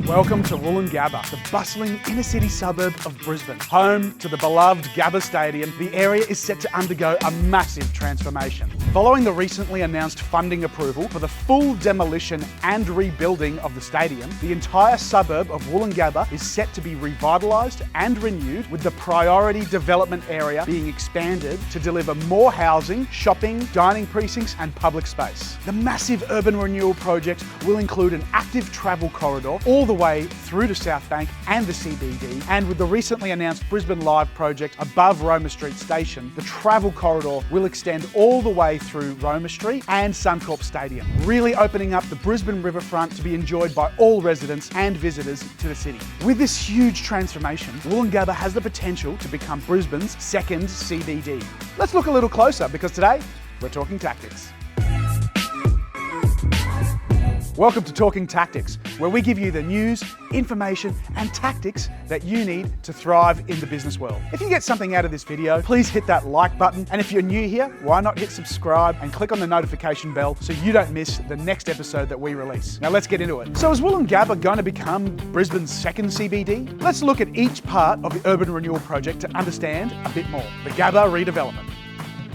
Welcome to Woolloongabba, the bustling inner city suburb of Brisbane. Home to the beloved Gabba Stadium, the area is set to undergo a massive transformation. Following the recently announced funding approval for the full demolition and rebuilding of the stadium, the entire suburb of Woolloongabba is set to be revitalised and renewed, with the priority development area being expanded to deliver more housing, shopping, dining precincts and public space. The massive urban renewal project will include an active travel corridor all the way through to South Bank and the CBD, and with the recently announced Brisbane Live project above Roma Street Station, the travel corridor will extend all the way through Roma Street and Suncorp Stadium, really opening up the Brisbane riverfront to be enjoyed by all residents and visitors to the city. With this huge transformation, Woolloongabba has the potential to become Brisbane's second CBD. Let's look a little closer, because today we're talking tactics. Welcome to Talking Tactics, where we give you the news, information and tactics that you need to thrive in the business world. If you get something out of this video, please hit that like button, and if you're new here, why not hit subscribe and click on the notification bell so you don't miss the next episode that we release. Now let's get into it. So is Woolloongabba going to become Brisbane's second CBD? Let's look at each part of the urban renewal project to understand a bit more. The Gabba Redevelopment.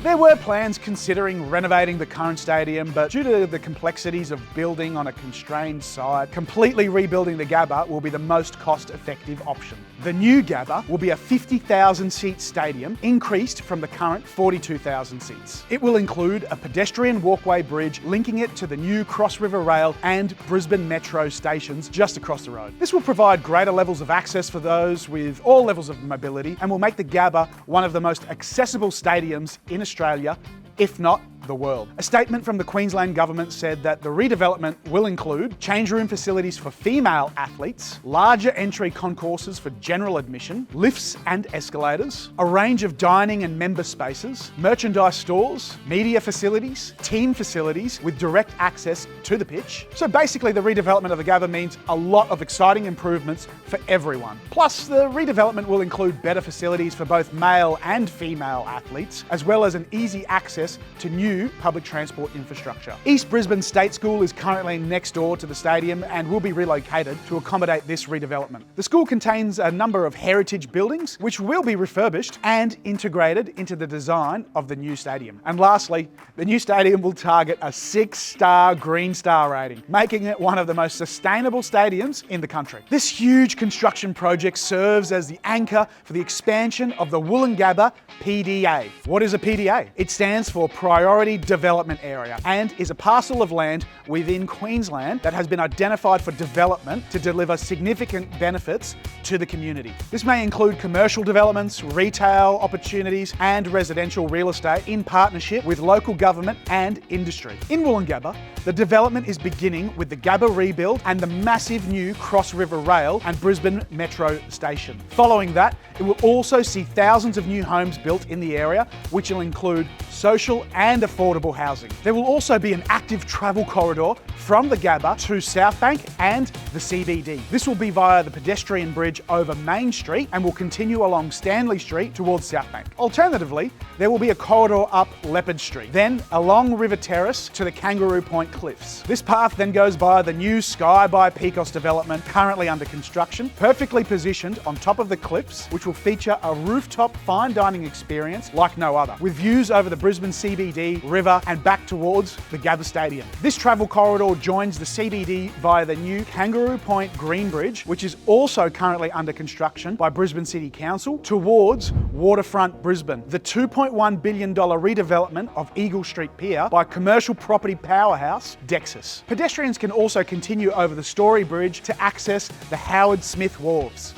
There were plans considering renovating the current stadium, but due to the complexities of building on a constrained site, completely rebuilding the Gabba will be the most cost-effective option. The new Gabba will be a 50,000 seat stadium, increased from the current 42,000 seats. It will include a pedestrian walkway bridge linking it to the new Cross River Rail and Brisbane Metro stations just across the road. This will provide greater levels of access for those with all levels of mobility and will make the Gabba one of the most accessible stadiums in Australia, if not the world. A statement from the Queensland Government said that the redevelopment will include change room facilities for female athletes, larger entry concourses for general admission, lifts and escalators, a range of dining and member spaces, merchandise stores, media facilities, team facilities with direct access to the pitch. So basically the redevelopment of the Gabba means a lot of exciting improvements for everyone. Plus the redevelopment will include better facilities for both male and female athletes, as well as an easy access to new public transport infrastructure. East Brisbane State School is currently next door to the stadium and will be relocated to accommodate this redevelopment. The school contains a number of heritage buildings which will be refurbished and integrated into the design of the new stadium. And lastly, the new stadium will target a 6-star Green Star rating, making it one of the most sustainable stadiums in the country. This huge construction project serves as the anchor for the expansion of the Woolloongabba PDA. What is a PDA? It stands for Priority Development Area and is a parcel of land within Queensland that has been identified for development to deliver significant benefits to the community. This may include commercial developments, retail opportunities and residential real estate in partnership with local government and industry. In Woolloongabba, the development is beginning with the Gabba rebuild and the massive new Cross River Rail and Brisbane Metro station. Following that, it will also see thousands of new homes built in the area, which will include social and affordable housing. There will also be an active travel corridor from the Gabba to South Bank and the CBD. This will be via the pedestrian bridge over Main Street and will continue along Stanley Street towards South Bank. Alternatively, there will be a corridor up Leopard Street, then along River Terrace to the Kangaroo Point Cliffs. This path then goes by the new Sky by Pikos development currently under construction, perfectly positioned on top of the cliffs, which will feature a rooftop fine dining experience like no other, with views over the Brisbane CBD, river and back towards the Gabba Stadium. This travel corridor joins the CBD via the new Kangaroo Point Green Bridge, which is also currently under construction by Brisbane City Council, towards Waterfront Brisbane. The $2.1 billion redevelopment of Eagle Street Pier by commercial property powerhouse Dexus. Pedestrians can also continue over the Story Bridge to access the Howard Smith Wharves.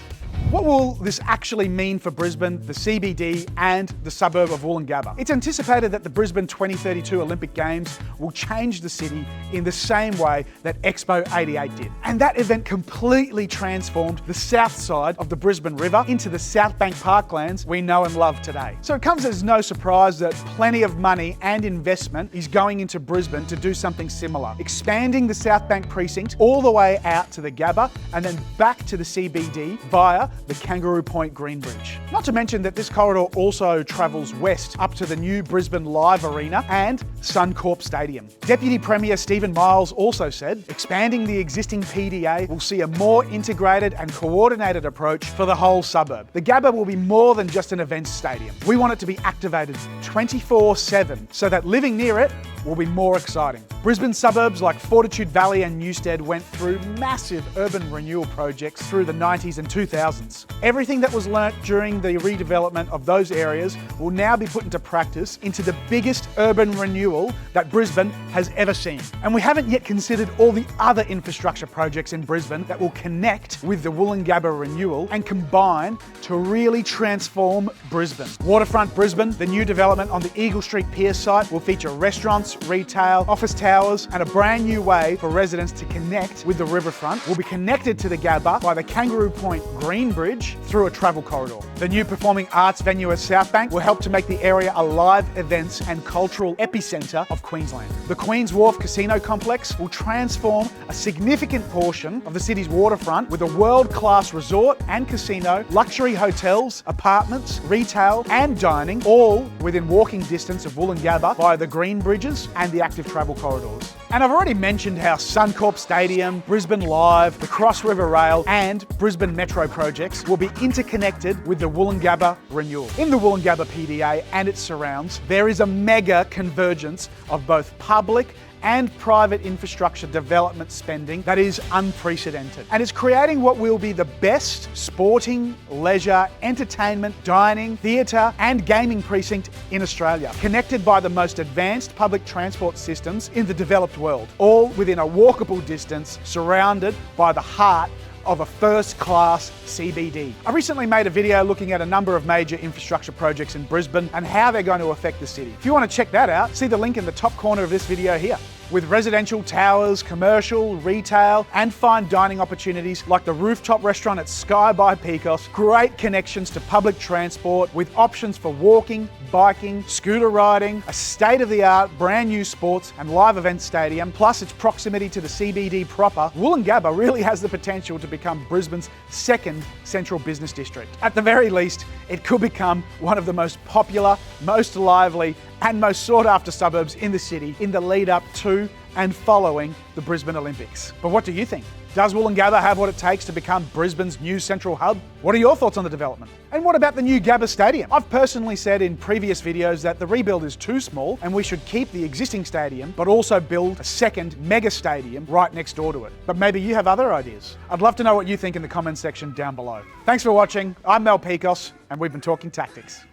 What will this actually mean for Brisbane, the CBD and the suburb of Woolloongabba? It's anticipated that the Brisbane 2032 Olympic Games will change the city in the same way that Expo 88 did. And that event completely transformed the south side of the Brisbane River into the South Bank parklands we know and love today. So it comes as no surprise that plenty of money and investment is going into Brisbane to do something similar, expanding the South Bank precinct all the way out to the Gabba and then back to the CBD via the Kangaroo Point Green Bridge. Not to mention that this corridor also travels west up to the new Brisbane Live Arena and Suncorp Stadium. Deputy Premier Stephen Miles also said, expanding the existing PDA will see a more integrated and coordinated approach for the whole suburb. The Gabba will be more than just an events stadium. We want it to be activated 24/7 so that living near it will be more exciting. Brisbane suburbs like Fortitude Valley and Newstead went through massive urban renewal projects through the 90s and 2000s. Everything that was learnt during the redevelopment of those areas will now be put into practice into the biggest urban renewal that Brisbane has ever seen. And we haven't yet considered all the other infrastructure projects in Brisbane that will connect with the Woolloongabba renewal and combine to really transform Brisbane. Waterfront Brisbane, the new development on the Eagle Street Pier site, will feature restaurants, retail, office towers, and a brand new way for residents to connect with the riverfront. Will be connected to the Gabba by the Kangaroo Point Green Bridge through a travel corridor. The new performing arts venue at Southbank will help to make the area a live events and cultural epicentre of Queensland. The Queen's Wharf Casino Complex will transform a significant portion of the city's waterfront with a world-class resort and casino, luxury hotels, apartments, retail and dining, all within walking distance of Woolloongabba via the green bridges and the active travel corridors. And I've already mentioned how Suncorp Stadium, Brisbane Live, the Cross River Rail and Brisbane Metro projects will be interconnected with the Woolloongabba renewal. In the Woolloongabba PDA and its surrounds, there is a mega convergence of both public and private infrastructure development spending that is unprecedented. And it's creating what will be the best sporting, leisure, entertainment, dining, theatre and gaming precinct in Australia, connected by the most advanced public transport systems in the developed world, all within a walkable distance, surrounded by the heart of a first-class CBD. I recently made a video looking at a number of major infrastructure projects in Brisbane and how they're going to affect the city. If you want to check that out, see the link in the top corner of this video here. With residential towers, commercial, retail, and fine dining opportunities like the rooftop restaurant at Sky by Pikos, great connections to public transport with options for walking, biking, scooter riding, a state-of-the-art brand new sports and live event stadium, plus its proximity to the CBD proper, Woolloongabba really has the potential to become Brisbane's second central business district. At the very least, it could become one of the most popular, most lively, and most sought after suburbs in the city in the lead up to and following the Brisbane Olympics. But what do you think? Does Woolloongabba have what it takes to become Brisbane's new central hub? What are your thoughts on the development? And what about the new Gabba Stadium? I've personally said in previous videos that the rebuild is too small and we should keep the existing stadium, but also build a second mega stadium right next door to it. But maybe you have other ideas. I'd love to know what you think in the comments section down below. Thanks for watching. I'm Mel Pikos and we've been talking tactics.